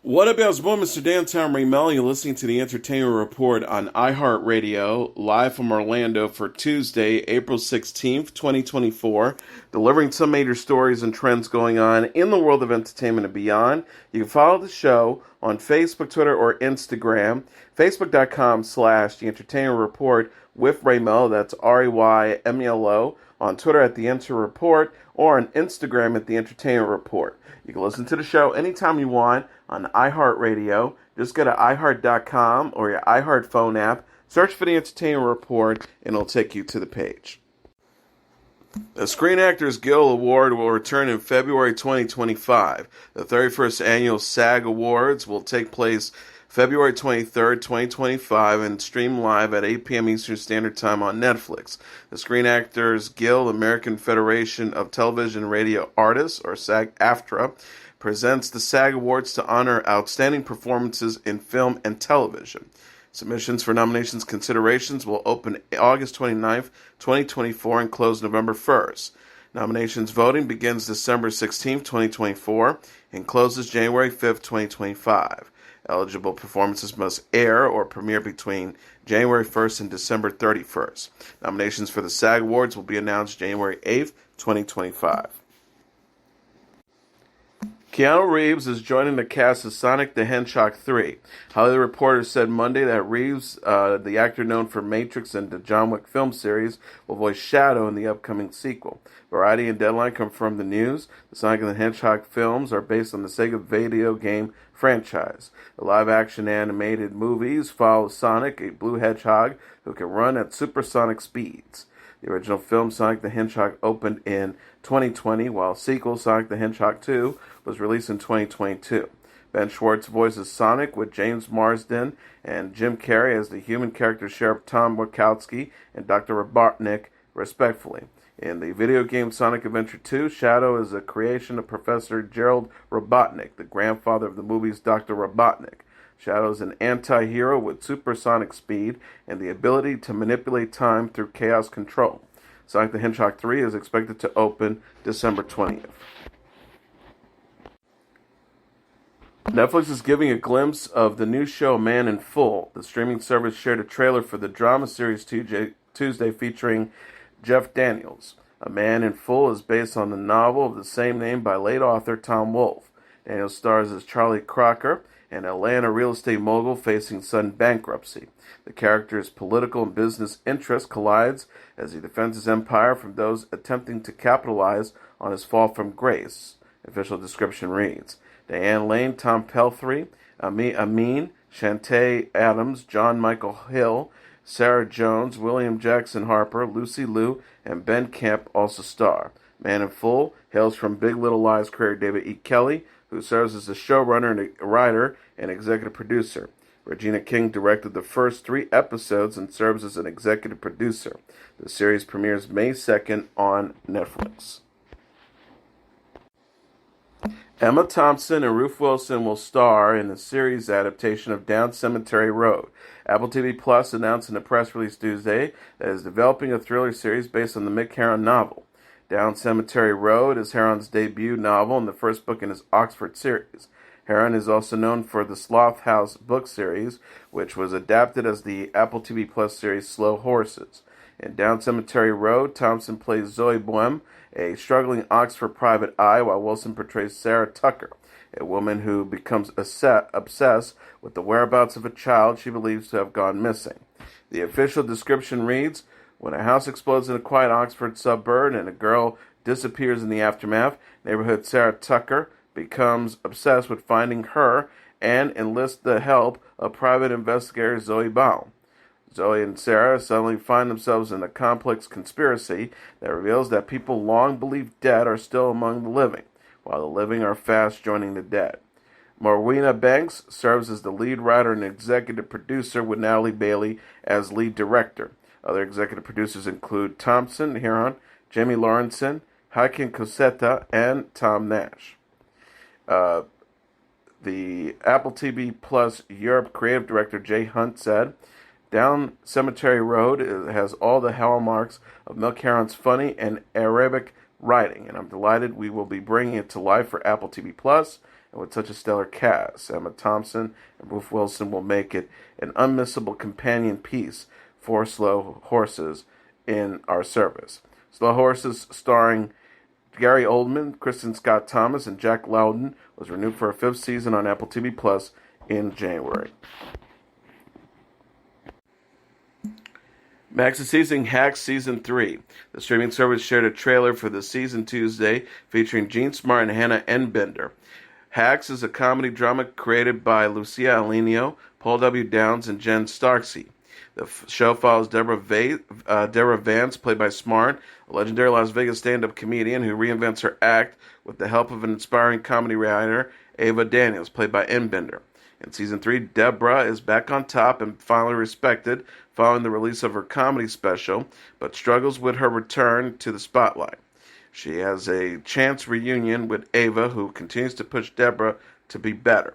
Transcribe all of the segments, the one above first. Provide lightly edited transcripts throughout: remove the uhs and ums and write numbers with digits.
What up, y'all? It's boy, Mr. Downtown Melo. You're listening to the Entertainment Report on iHeartRadio, live from Orlando for Tuesday, April 16th, 2024, delivering some major stories and trends going on in the world of entertainment and beyond. You can follow the show on Facebook, Twitter, or Instagram, facebook.com/The Entertainment Report with Raymelo, that's RAYMELO, on Twitter at The Enter Report, or on Instagram at The Entertainment Report. You can listen to the show anytime you want on iHeartRadio. Just go to iHeart.com or your iHeart phone app, search for The Entertainment Report, and it'll take you to the page. The Screen Actors Guild Award will return in February 2025. The 31st Annual SAG Awards will take place February 23rd, 2025, and stream live at 8 p.m. Eastern Standard Time on Netflix. The Screen Actors Guild, American Federation of Television and Radio Artists, or SAG-AFTRA, presents the SAG Awards to honor outstanding performances in film and television. Submissions for nominations considerations will open August 29th, 2024, and close November 1st. Nominations voting begins December 16th, 2024, and closes January 5th, 2025. Eligible performances must air or premiere between January 1st and December 31st. Nominations for the SAG Awards will be announced January 8th, 2025. Keanu Reeves is joining the cast of Sonic the Hedgehog 3. Hollywood Reporter said Monday that Reeves, the actor known for Matrix and the John Wick film series, will voice Shadow in the upcoming sequel. Variety and Deadline confirmed the news. The Sonic the Hedgehog films are based on the Sega video game franchise. The live-action animated movies follow Sonic, a blue hedgehog who can run at supersonic speeds. The original film Sonic the Hedgehog opened in 2020, while sequel Sonic the Hedgehog 2 was released in 2022. Ben Schwartz voices Sonic, with James Marsden and Jim Carrey as the human character Sheriff Tom Wachowski and Dr. Robotnik, respectively. In the video game Sonic Adventure 2, Shadow is a creation of Professor Gerald Robotnik, the grandfather of the movie's Dr. Robotnik. Shadow is an anti-hero with supersonic speed and the ability to manipulate time through chaos control. Sonic the Hedgehog 3 is expected to open December 20th. Netflix is giving a glimpse of the new show Man in Full. The streaming service shared a trailer for the drama series Tuesday featuring Jeff Daniels. A Man in Full is based on the novel of the same name by late author Tom Wolfe. Daniels stars as Charlie Crocker, an Atlanta real estate mogul facing sudden bankruptcy. The character's political and business interest collides as he defends his empire from those attempting to capitalize on his fall from grace. Official description reads: Diane Lane, Tom Pelphrey, Amin, Shantae Adams, John Michael Hill, Sarah Jones, William Jackson Harper, Lucy Liu, and Ben Kemp also star. Man in Full hails from Big Little Lies creator David E. Kelley, who serves as the showrunner and a writer and executive producer. Regina King directed the first 3 episodes and serves as an executive producer. The series premieres May 2nd on Netflix. Emma Thompson and Ruth Wilson will star in the series adaptation of Down Cemetery Road. Apple TV Plus announced in a press release Tuesday that it is developing a thriller series based on the Mick Herron novel. Down Cemetery Road is Herron's debut novel and the first book in his Oxford series. Herron is also known for the Sloth House book series, which was adapted as the Apple TV Plus series Slow Horses. In Down Cemetery Road, Thompson plays Zoe Boehm, a struggling Oxford private eye, while Wilson portrays Sarah Tucker, a woman who becomes obsessed with the whereabouts of a child she believes to have gone missing. The official description reads: when a house explodes in a quiet Oxford suburb and a girl disappears in the aftermath, neighborhood Sarah Tucker becomes obsessed with finding her and enlists the help of private investigator Zoe Baum. Zoe and Sarah suddenly find themselves in a complex conspiracy that reveals that people long believed dead are still among the living, while the living are fast joining the dead. Morwenna Banks serves as the lead writer and executive producer, with Natalie Bailey as lead director. Other executive producers include Thompson, Herron, Jamie Lawrenson, Haken Cosetta, and Tom Nash. The Apple TV Plus Europe creative director Jay Hunt said, Down Cemetery Road has all the hallmarks of Mick Herron's funny and Arabic writing, and I'm delighted we will be bringing it to life for Apple TV Plus, and with such a stellar cast. Emma Thompson and Ruth Wilson will make it an unmissable companion piece for Slow Horses in our service. Slow Horses, starring Gary Oldman, Kristen Scott Thomas, and Jack Lowden, was renewed for a 5th season on Apple TV Plus in January. Max is teasing Hacks Season 3. The streaming service shared a trailer for the season Tuesday featuring Jean Smart and Hannah Enbender. Hacks is a comedy drama created by Lucia Alenio, Paul W. Downs, and Jen Starksey. The show follows Deborah Vance, played by Smart, a legendary Las Vegas stand-up comedian who reinvents her act with the help of an inspiring comedy writer, Ava Daniels, played by Enbender. In Season 3, Deborah is back on top and finally respected following the release of her comedy special, but struggles with her return to the spotlight. She has a chance reunion with Ava, who continues to push Deborah to be better.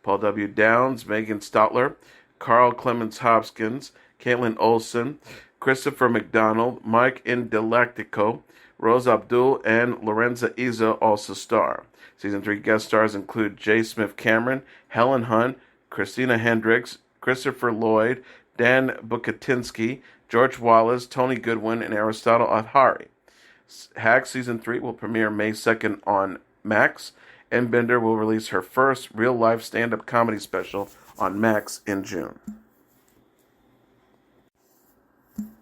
Paul W. Downs, Megan Stotler, Carl Clemens Hopkins, Caitlin Olsen, Christopher McDonald, Mike Indelactico, Rose Abdul, and Lorenza Izzo also star. Season 3 guest stars include J. Smith Cameron, Helen Hunt, Christina Hendricks, Christopher Lloyd, Dan Bukatinsky, George Wallace, Tony Goodwin, and Aristotle Adhari. Hacks Season 3 will premiere May 2nd on Max, and Bender will release her first real-life stand-up comedy special on Max in June.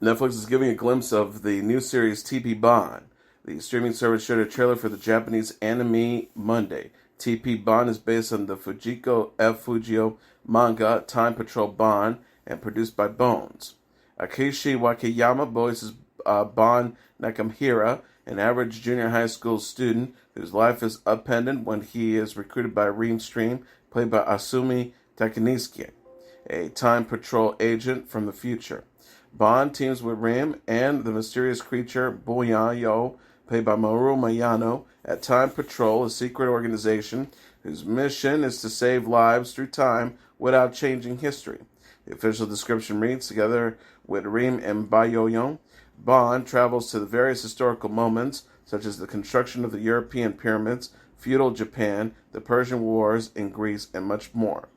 Netflix is giving a glimpse of the new series TP Bond. The streaming service shared a trailer for the Japanese anime Monday. TP Bond is based on the Fujiko F. Fujio manga Time Patrol Bond and produced by Bones. Akishi Wakayama voices Bond Nakamura, an average junior high school student whose life is upended when he is recruited by Reem Stream, played by Asumi Takaniski, a Time Patrol agent from the future. Bond teams with Reem and the mysterious creature Boyayo, played by Maru Mayano, at Time Patrol, a secret organization whose mission is to save lives through time without changing history. The official description reads, together with Reem and Bayoyon, Bond travels to the various historical moments, such as the construction of the European pyramids, feudal Japan, the Persian Wars in Greece, and much more.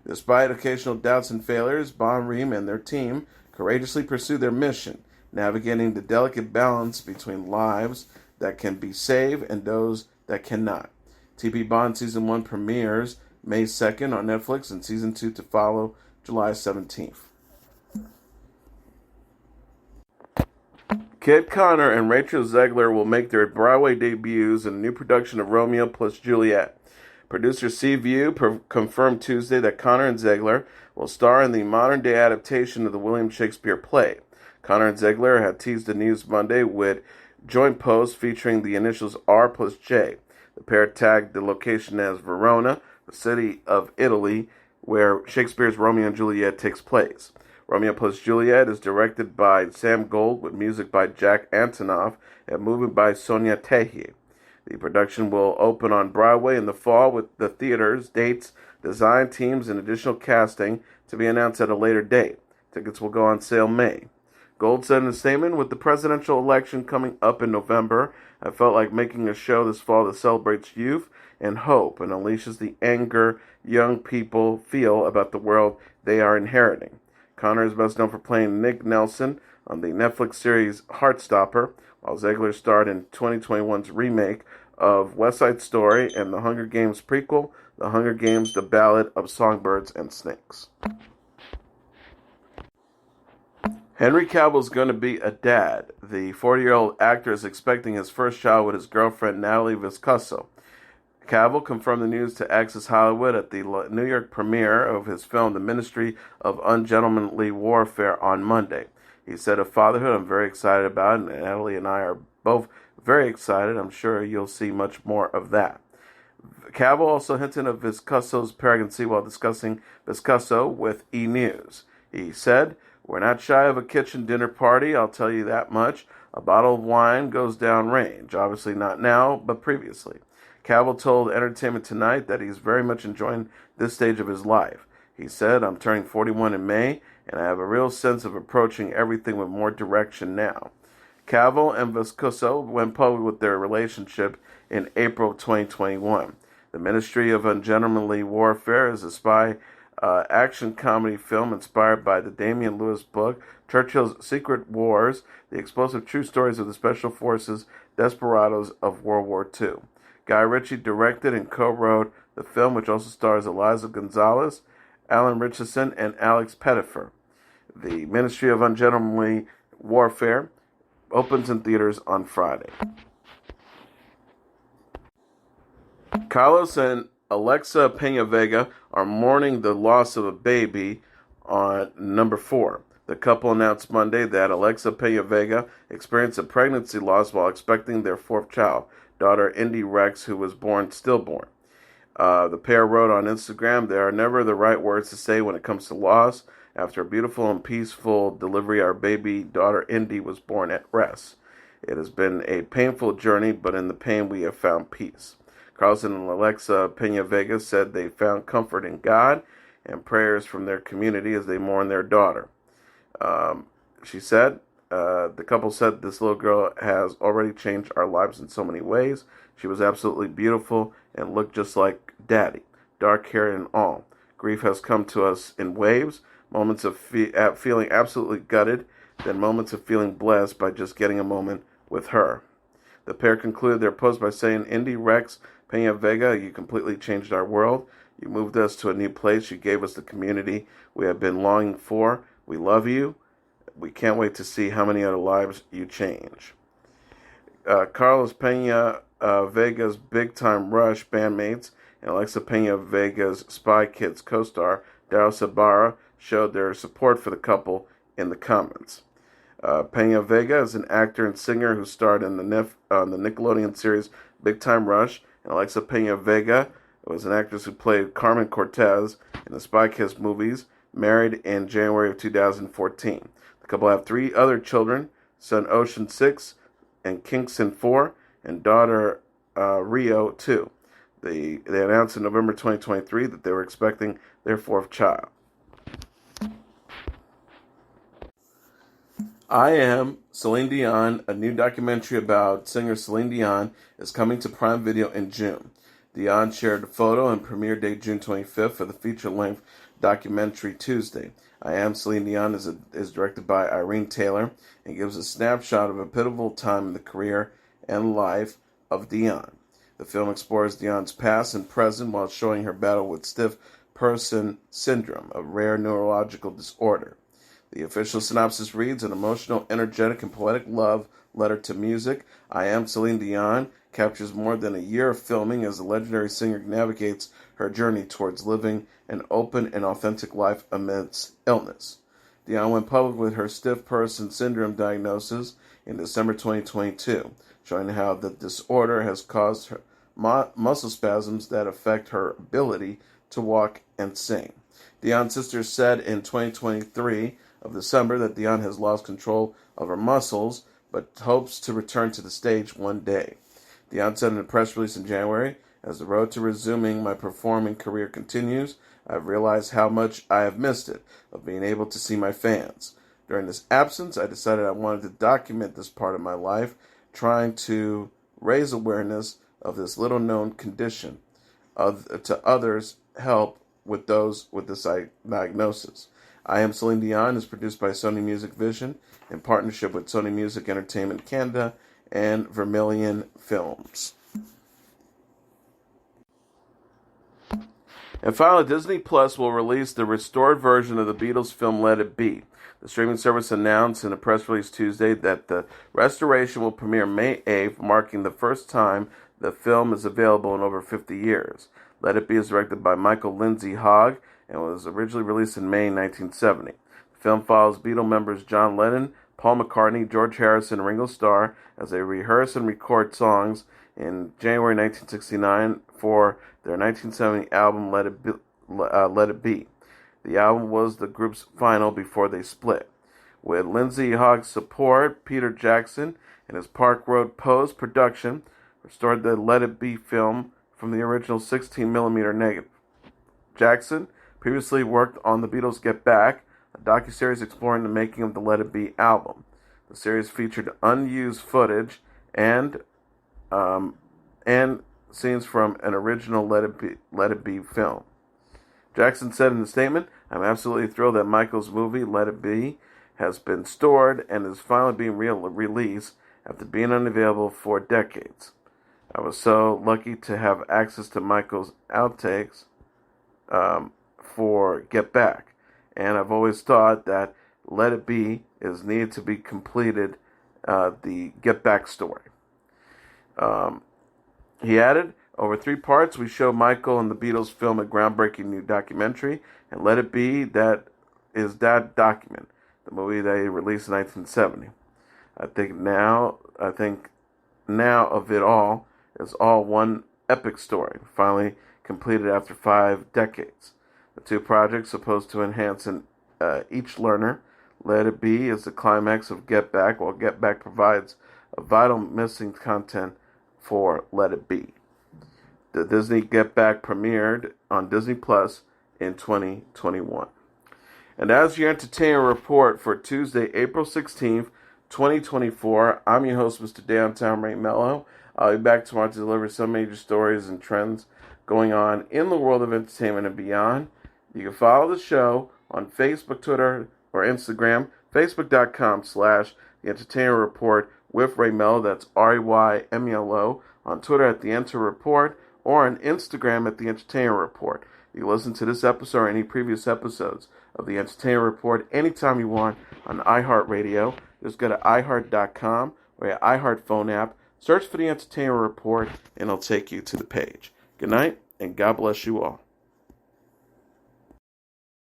Despite occasional doubts and failures, Bond, Reem, and their team courageously pursue their mission, navigating the delicate balance between lives that can be saved and those that cannot. TP Bond Season 1 premieres May 2nd on Netflix, and Season 2 to follow July 17th. Kit Connor and Rachel Zegler will make their Broadway debuts in a new production of Romeo plus Juliet. Producer Steve View confirmed Tuesday that Connor and Zegler will star in the modern-day adaptation of the William Shakespeare play. Connor and Zegler had teased the news Monday with joint posts featuring the initials R plus J. The pair tagged the location as Verona, the city of Italy, where Shakespeare's Romeo and Juliet takes place. Romeo plus Juliet is directed by Sam Gold with music by Jack Antonoff and movement by Sonia Tehie. The production will open on Broadway in the fall with the theater's dates, design teams, and additional casting to be announced at a later date. Tickets will go on sale May. Gold said in a statement, with the presidential election coming up in November, I felt like making a show this fall that celebrates youth and hope and unleashes the anger young people feel about the world they are inheriting. Connor is best known for playing Nick Nelson on the Netflix series Heartstopper, while Zegler starred in 2021's remake of West Side Story and the Hunger Games prequel, The Hunger Games: The Ballad of Songbirds and Snakes. Henry Cavill is going to be a dad. The 40-year-old actor is expecting his first child with his girlfriend Natalie Viscoso. Cavill confirmed the news to Access Hollywood at the New York premiere of his film The Ministry of Ungentlemanly Warfare on Monday. He said, of fatherhood, I'm very excited about it, and Natalie and I are both very excited. I'm sure you'll see much more of that. Cavill also hinted of Viscoso's pregnancy while discussing Viscoso with E! News. He said, we're not shy of a kitchen dinner party, I'll tell you that much. A bottle of wine goes downrange. Obviously not now, but previously. Cavill told Entertainment Tonight that he's very much enjoying this stage of his life. He said, I'm turning 41 in May, and I have a real sense of approaching everything with more direction now. Cavill and Viscoso went public with their relationship in April of 2021. The Ministry of Ungentlemanly Warfare is a spy action comedy film inspired by the Damian Lewis book Churchill's Secret Wars, the explosive true stories of the Special Forces desperados of World War II. Guy Ritchie directed and co-wrote the film, which also stars Eliza Gonzalez, Alan Richardson, and Alex Pettyfer. The Ministry of Ungentlemanly Warfare opens in theaters on Friday. Carlos and Alexa Pena-Vega are mourning the loss of a baby on number 4. The couple announced Monday that Alexa Pena-Vega experienced a pregnancy loss while expecting their 4th child, daughter Indy Rex, who was born stillborn. The pair wrote on Instagram, "There are never the right words to say when it comes to loss. After a beautiful and peaceful delivery, our baby daughter Indy was born at rest. It has been a painful journey, but in the pain we have found peace." Carlson and Alexa Pena-Vega said they found comfort in God and prayers from their community as they mourn their daughter. She said, the couple said, "This little girl has already changed our lives in so many ways. She was absolutely beautiful and looked just like Daddy, dark hair and all. Grief has come to us in waves, moments of feeling absolutely gutted, then moments of feeling blessed by just getting a moment with her." The pair concluded their post by saying, "Indy Rex Pena-Vega, you completely changed our world. You moved us to a new place. You gave us the community we have been longing for. We love you. We can't wait to see how many other lives you change." Carlos Pena-Vega's Big Time Rush bandmates and Alexa Pena-Vega's Spy Kids co-star Daryl Sabara showed their support for the couple in the comments. Pena-Vega is an actor and singer who starred in the Nickelodeon series Big Time Rush, and Alexa Pena-Vega was an actress who played Carmen Cortez in the Spy Kids movies, married in January of 2014. The couple have 3 other children, son Ocean 6 and Kingston 4, and daughter Rio 2. They announced in November 2023 that they were expecting their 4th child. I Am Celine Dion, a new documentary about singer Celine Dion, is coming to Prime Video in June. Dion shared a photo and premiere date June 25th for the feature-length documentary Tuesday. I Am Celine Dion is directed by Irene Taylor and gives a snapshot of a pivotal time in the career and life of Dion. The film explores Dion's past and present while showing her battle with stiff person syndrome, a rare neurological disorder. The official synopsis reads, "An emotional, energetic, and poetic love letter to music, I Am Celine Dion captures more than a year of filming as the legendary singer navigates her journey towards living an open and authentic life amidst illness." Dion went public with her stiff person syndrome diagnosis in December 2022, showing how the disorder has caused her muscle spasms that affect her ability to walk and sing. Dion's sister said in 2023 of December that Dion has lost control of her muscles, but hopes to return to the stage one day. Dion said in a press release in January, "As the road to resuming my performing career continues, I've realized how much I have missed it, of being able to see my fans. During this absence, I decided I wanted to document this part of my life, trying to raise awareness of this little-known condition, to others help with those with this diagnosis." I Am Celine Dion is produced by Sony Music Vision in partnership with Sony Music Entertainment Canada and Vermilion Films. And finally, Disney Plus will release the restored version of the Beatles film Let It Be. The streaming service announced in a press release Tuesday that the restoration will premiere May 8th, marking the first time the film is available in over 50 years. Let It Be is directed by Michael Lindsay Hogg and was originally released in May 1970. The film follows Beatle members John Lennon, Paul McCartney, George Harrison, and Ringo Starr as they rehearse and record songs in January 1969 for their 1970 album Let It Be. The album was the group's final before they split. With Lindsay Hogg's support, Peter Jackson and his Park Road post-production restored the Let It Be film from the original 16mm negative. Jackson previously worked on The Beatles' Get Back, a docuseries exploring the making of the Let It Be album. The series featured unused footage and scenes from an original Let It Be film. Jackson said in the statement, "I'm absolutely thrilled that Michael's movie, Let It Be, has been stored and is finally being released after being unavailable for decades. I was so lucky to have access to Michael's outtakes for Get Back, and I've always thought that Let It Be is needed to be completed the Get Back story." He added, "Over 3 parts, we show Michael and the Beatles film a groundbreaking new documentary, and Let It Be that is that document, the movie that he released in 1970. I think now of it all is all one epic story, finally completed after 5 decades. The 2 projects supposed to enhance each learner. Let It Be is the climax of Get Back, while Get Back provides a vital missing content for Let It Be." The Disney Get Back premiered on Disney Plus in 2021. And as your entertainment report for Tuesday, April 16th, 2024, I'm your host, Mr. Downtown Ray Melo. I'll be back tomorrow to deliver some major stories and trends going on in the world of entertainment and beyond. You can follow the show on Facebook, Twitter, or Instagram, facebook.com/The Entertainment Report with Ray Melo. That's RAYMELO. On Twitter at The Enter Report, or on Instagram at The Entertainment Report. You can listen to this episode or any previous episodes of The Entertainment Report anytime you want on iHeartRadio. Just go to iHeart.com or your iHeart phone app, search for The Entertainment Report, and it'll take you to the page. Good night, and God bless you all.